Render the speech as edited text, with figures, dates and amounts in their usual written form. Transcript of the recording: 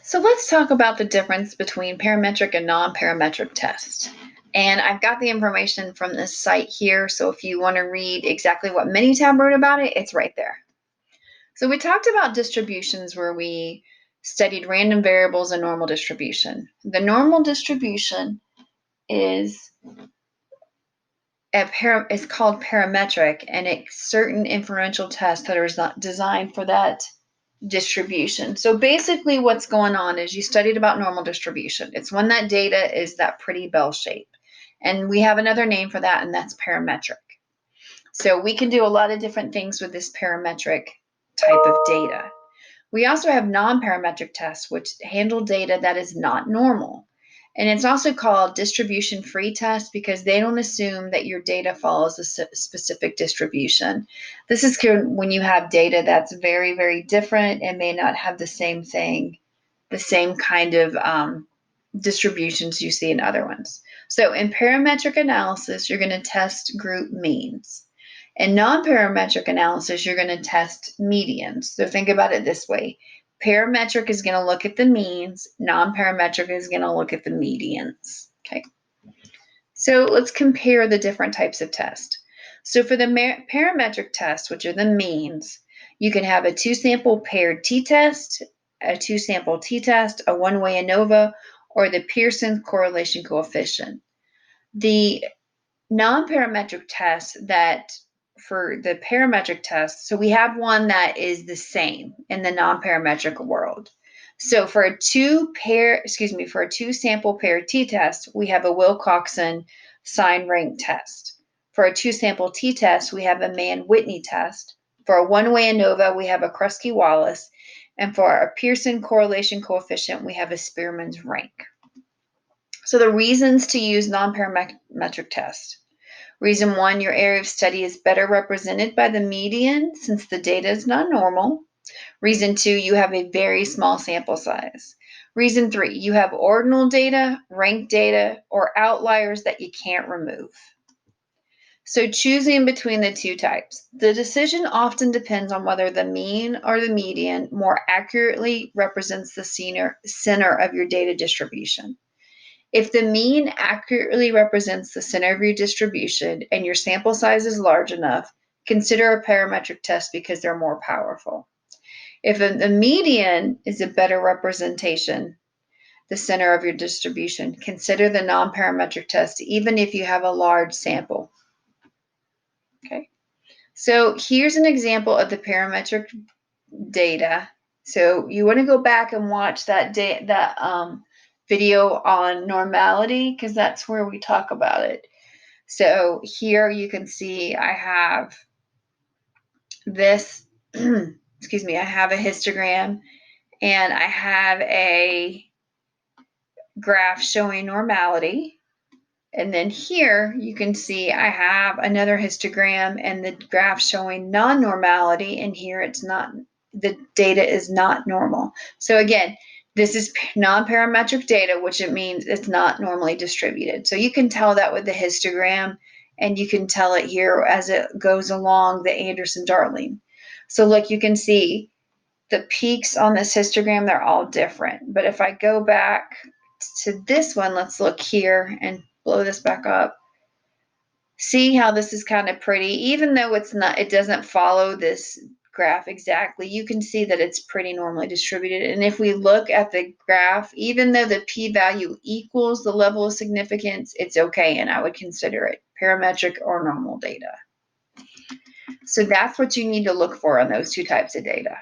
So let's talk about the difference between parametric and non-parametric tests. And I've got the information from this site here, so if you want to read exactly what Minitab wrote about it, it's right there. So we talked about distributions where we studied random variables and normal distribution. The normal distribution is called parametric, and it's certain inferential tests that are designed for that distribution. So basically what's going on is you studied about normal distribution. It's when that data is that pretty bell shape. And we have another name for that, and that's parametric. So we can do a lot of different things with this parametric type of data. We also have non-parametric tests, which handle data that is not normal. And it's also called distribution-free tests because they don't assume that your data follows a specific distribution. This is when you have data that's very, very different and may not have the same thing, the same kind of distributions you see in other ones. So in parametric analysis, you're going to test group means. In non-parametric analysis, you're going to test medians. So think about it this way. Parametric is going to look at the means. Non-parametric is going to look at the medians. Okay. So let's compare the different types of tests. So for the parametric test, which are the means, you can have a two-sample paired t-test, a two-sample t-test, a one-way ANOVA, or the Pearson correlation coefficient. The non-parametric test that for the parametric test, so we have one that is the same in the non-parametric world. So for a two-sample pair t-test, we have a Wilcoxon sign rank test. For a two-sample t-test, we have a Mann-Whitney test. For a one-way ANOVA, we have a Kruskal-Wallis. And for a Pearson correlation coefficient, we have a Spearman's rank. So the reasons to use non-parametric tests. Reason 1, your area of study is better represented by the median since the data is not normal. Reason 2, you have a very small sample size. Reason 3, you have ordinal data, ranked data, or outliers that you can't remove. So choosing between the two types. The decision often depends on whether the mean or the median more accurately represents the center of your data distribution. If the mean accurately represents the center of your distribution and your sample size is large enough, consider a parametric test because they're more powerful. If the median is a better representation, the center of your distribution, consider the non-parametric test even if you have a large sample. Okay, so here's an example of the parametric data. So you want to go back and watch that video on normality because that's where we talk about it. So here you can see I have this, excuse me, I have a histogram and I have a graph showing normality. And then here you can see I have another histogram and the graph showing non-normality, and here it's not, the data is not normal. So again, this is non-parametric data, which it means it's not normally distributed. So you can tell that with the histogram, and you can tell it here as it goes along the Anderson-Darling. So look, you can see the peaks on this histogram, they're all different. But if I go back to this one, let's look here and blow this back up. See how this is kind of pretty, even though it doesn't follow this graph exactly, you can see that it's pretty normally distributed. And if we look at the graph, even though the p-value equals the level of significance, it's okay, and I would consider it parametric or normal data. So that's what you need to look for on those two types of data.